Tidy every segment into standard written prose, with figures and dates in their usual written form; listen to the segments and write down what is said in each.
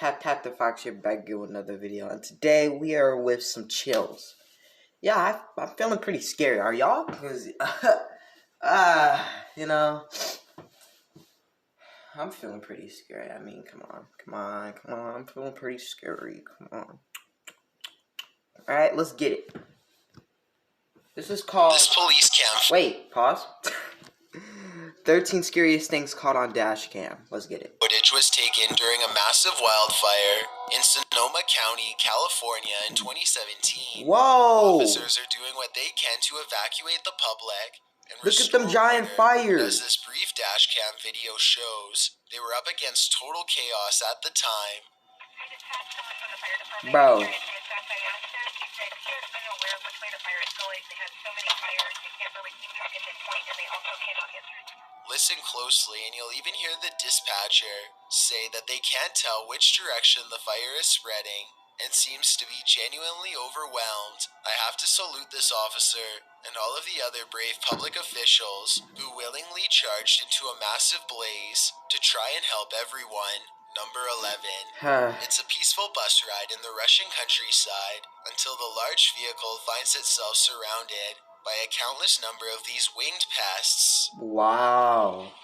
Tap the Fox here, back with another video, and today we are with some chills. Yeah, I'm feeling pretty scary. Are y'all? Cause, you know, I'm feeling pretty scary. I mean, come on. I'm feeling pretty scary. Come on. All right, let's get it. This is called. This police cam. Wait, pause. 13 scariest things caught on dashcam. Let's get it. Footage was taken during a massive wildfire in Sonoma County, California in 2017. Whoa! Officers are doing what they can to evacuate the public and look at them restore giant order. fires. As this brief dashcam video shows, they were up against total chaos at the time. Bro. Listen closely and you'll even hear the dispatcher say that they can't tell which direction the fire is spreading and seems to be genuinely overwhelmed. I have to salute this officer and all of the other brave public officials who willingly charged into a massive blaze to try and help everyone. Number 11. It's a peaceful bus ride in the Russian countryside until the large vehicle finds itself surrounded by a countless number of these winged pests. Wow.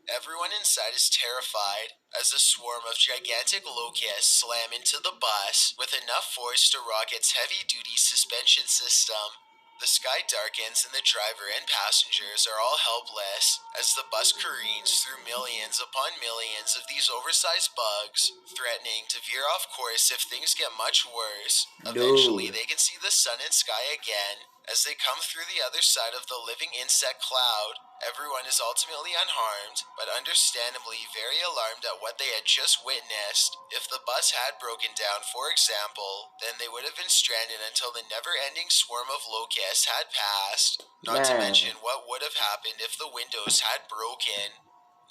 Everyone inside is terrified as a swarm of gigantic locusts slam into the bus with enough force to rock its heavy-duty suspension system. The sky darkens and the driver and passengers are all helpless as the bus careens through millions upon millions of these oversized bugs, threatening to veer off course if things get much worse. Eventually, they can see the sun and sky again as they come through the other side of the living insect cloud. Everyone is ultimately unharmed, but understandably very alarmed at what they had just witnessed. If the bus had broken down, for example, then they would have been stranded until the never-ending swarm of locusts had passed. Not to mention what would have happened if the windows had broken.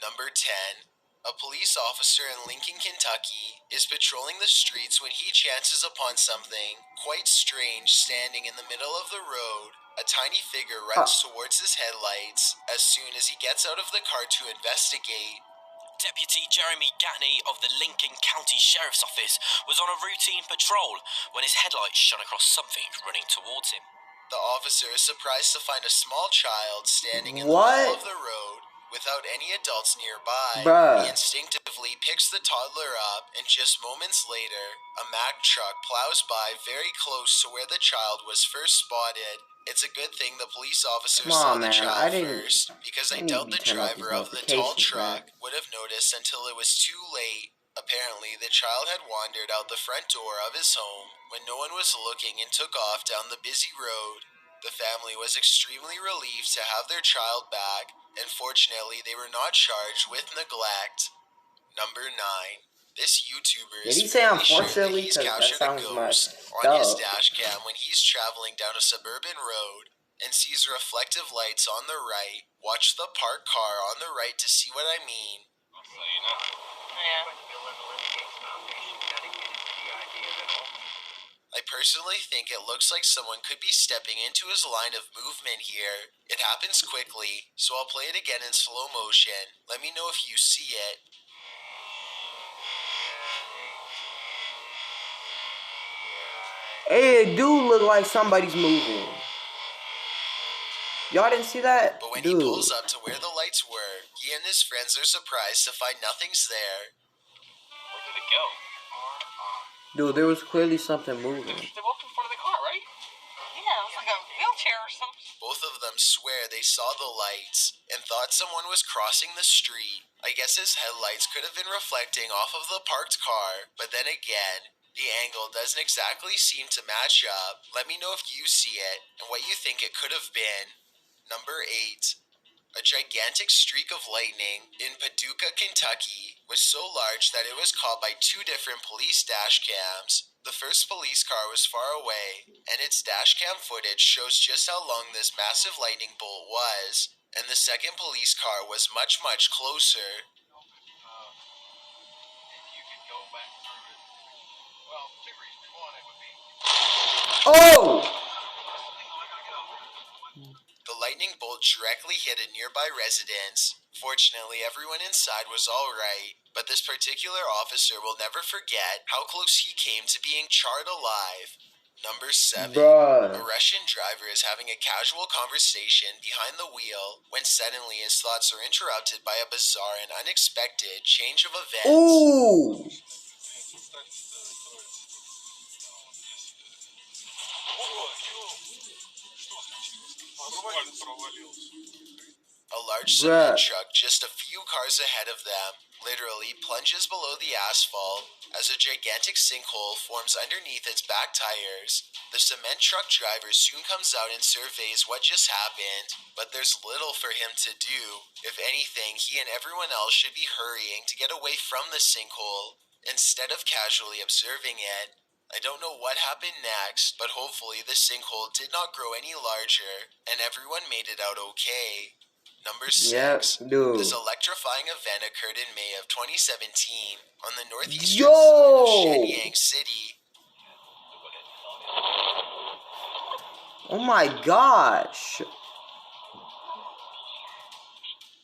Number 10. A police officer in Lincoln, Kentucky is patrolling the streets when he chances upon something quite strange standing in the middle of the road. A tiny figure runs towards his headlights as soon as he gets out of the car to investigate. Deputy Jeremy Gatney of the Lincoln County Sheriff's Office was on a routine patrol when his headlights shone across something running towards him. The officer is surprised to find a small child standing in the middle of the road without any adults nearby. He instinctively picks the toddler up, and just moments later, a Mack truck plows by very close to where the child was first spotted. It's a good thing the police officer saw the child first, because I doubt the driver of the tall truck would have noticed until it was too late. Apparently, the child had wandered out the front door of his home when no one was looking and took off down the busy road. The family was extremely relieved to have their child back, and fortunately they were not charged with neglect. Number 9. This YouTuber is pretty sure that he's captured a ghost on his dashcam when he's traveling down a suburban road and sees reflective lights on the right. Watch the parked car on the right to see what I mean. I personally think it looks like someone could be stepping into his line of movement here. It happens quickly, so I'll play it again in slow motion. Let me know if you see it. Hey, it do look like somebody's moving. Y'all didn't see that? But when he pulls up to where the lights were, he and his friends are surprised to find nothing's there. Where did it go? Dude, there was clearly something moving. They walked in front of the car, right? Yeah, it was like a wheelchair or something. Both of them swear they saw the lights and thought someone was crossing the street. I guess his headlights could have been reflecting off of the parked car, but then again, the angle doesn't exactly seem to match up. Let me know if you see it and what you think it could have been. Number 8. A gigantic streak of lightning in Paducah, Kentucky was so large that it was caught by 2 different police dash cams. The first police car was far away, and its dash cam footage shows just how long this massive lightning bolt was, and the second police car was much, much closer. Oh! sinkhole directly hit a nearby residence. Fortunately, everyone inside was alright, but this particular officer will never forget how close he came to being charred alive. Number 7. Bruh. A Russian driver is having a casual conversation behind the wheel when suddenly his thoughts are interrupted by a bizarre and unexpected change of events. Ooh. A large cement truck just a few cars ahead of them literally plunges below the asphalt as a gigantic sinkhole forms underneath its back tires. The cement truck driver soon comes out and surveys what just happened, but there's little for him to do. If anything, he and everyone else should be hurrying to get away from the sinkhole instead of casually observing it. I don't know what happened next, but hopefully the sinkhole did not grow any larger and everyone made it out okay. Number 6. This electrifying event occurred in May of 2017 on the northeastern side of Shenyang City. Oh my gosh.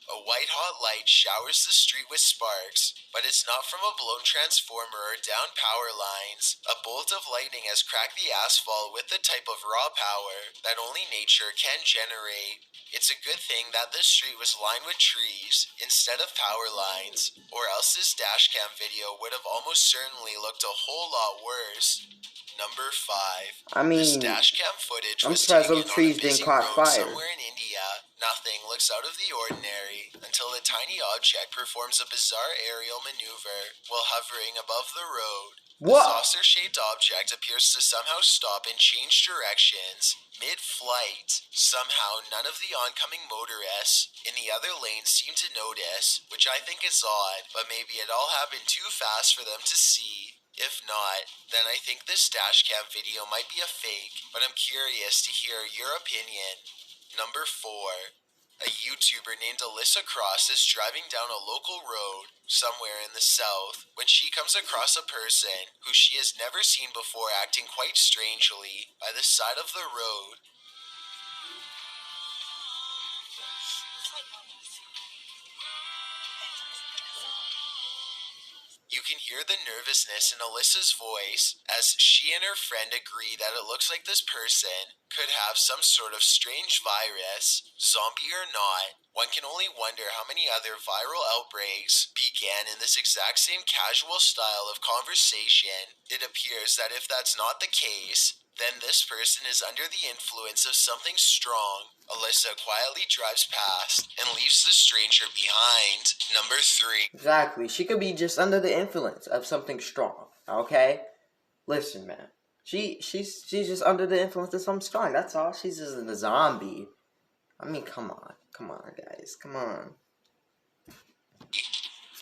A white-hot light showers the street with sparks, but it's not from a blown transformer or down power lines. A bolt of lightning has cracked the asphalt with the type of raw power that only nature can generate. It's a good thing that this street was lined with trees instead of power lines, or else this dashcam video would have almost certainly looked a whole lot worse. Number 5. I mean, this dashcam footage was surprised taken those trees on a busy didn't catch road fire. somewhere in India. Nothing looks out of the ordinary until a tiny object performs a bizarre aerial maneuver while hovering above the road. What? The saucer-shaped object appears to somehow stop and change directions mid-flight. Somehow, none of the oncoming motorists in the other lane seem to notice, which I think is odd, but maybe it all happened too fast for them to see. If not, then I think this dashcam video might be a fake, but I'm curious to hear your opinion. Number 4. A YouTuber named Alyssa Cross is driving down a local road somewhere in the south when she comes across a person who she has never seen before acting quite strangely by the side of the road. You can hear the nervousness in Alyssa's voice as she and her friend agree that it looks like this person could have some sort of strange virus, zombie or not. One can only wonder how many other viral outbreaks began in this exact same casual style of conversation. It appears that if that's not the case, then this person is under the influence of something strong. Alyssa quietly drives past and leaves the stranger behind. Number 3. Exactly. She could be just under the influence of something strong. Okay? Listen, man. She's just under the influence of something strong. That's all. She's just a zombie. I mean, come on. Come on, guys. Come on.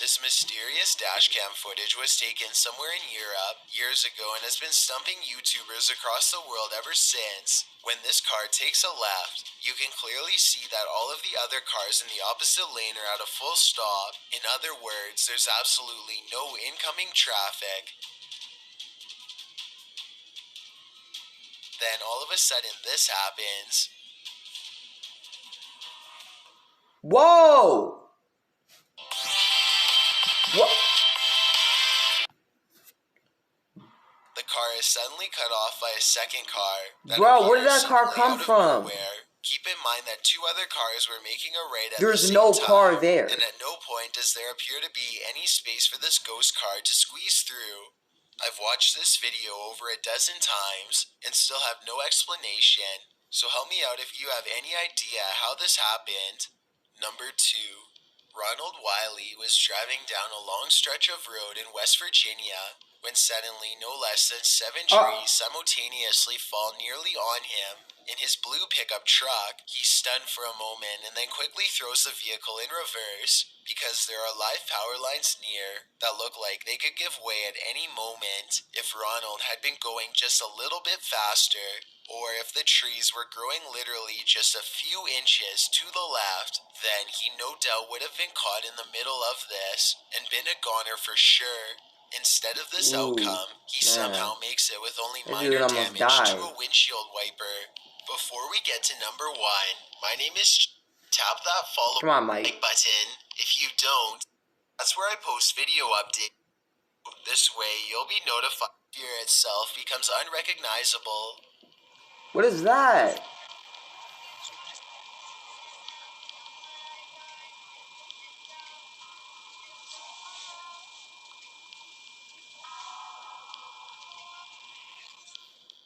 This mysterious dashcam footage was taken somewhere in Europe years ago and has been stumping YouTubers across the world ever since. When this car takes a left, you can clearly see that all of the other cars in the opposite lane are at a full stop. In other words, there's absolutely no incoming traffic. Then all of a sudden this happens. Whoa! What? The car is suddenly cut off by a second car. Bro, where did that car come from? Nowhere. Keep in mind that 2 other cars were making a right at There's the same no time, car there. and at no point does there appear to be any space for this ghost car to squeeze through. I've watched this video over a dozen times and still have no explanation, so help me out if you have any idea how this happened. Number 2. Ronald Wiley was driving down a long stretch of road in West Virginia when suddenly no less than 7 trees simultaneously fall nearly on him. In his blue pickup truck, he's stunned for a moment and then quickly throws the vehicle in reverse because there are live power lines near that look like they could give way at any moment if Ronald had been going just a little bit faster, or if the trees were growing literally just a few inches to the left. Then he no doubt would have been caught in the middle of this and been a goner for sure. Instead of this outcome, he somehow makes it with only minor damage to a windshield wiper. Before we get to number 1, my name is... Tap that follow Come on, Mike. like button. If you don't, that's where I post video updates. This way, you'll be notified if fear itself becomes unrecognizable. What is that?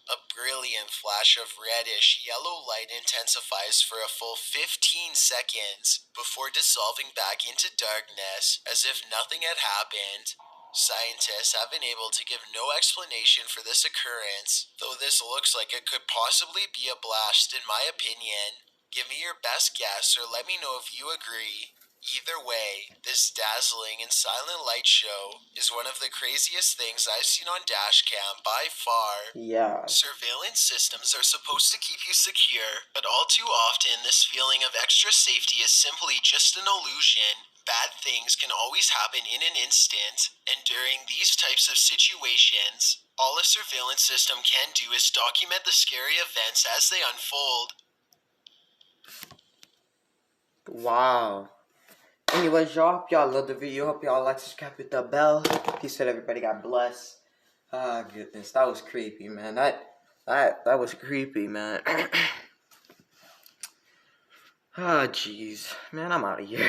A brilliant flash of reddish-yellow light intensifies for a full 15 seconds before dissolving back into darkness as if nothing had happened. Scientists have been able to give no explanation for this occurrence, though this looks like it could possibly be a blast in my opinion. Give me your best guess or let me know if you agree. Either way, this dazzling and silent light show is one of the craziest things I've seen on dashcam by far. Yeah. Surveillance systems are supposed to keep you secure, but all too often this feeling of extra safety is simply just an illusion. Bad things can always happen in an instant, and during these types of situations, all a surveillance system can do is document the scary events as they unfold. Wow. Anyways, y'all, hope y'all love the video. Hope y'all like, subscribe, hit the bell. Peace out, everybody. God bless. Ah, goodness, that was creepy, man. That was creepy, man. Ah, jeez, man, I'm out of here.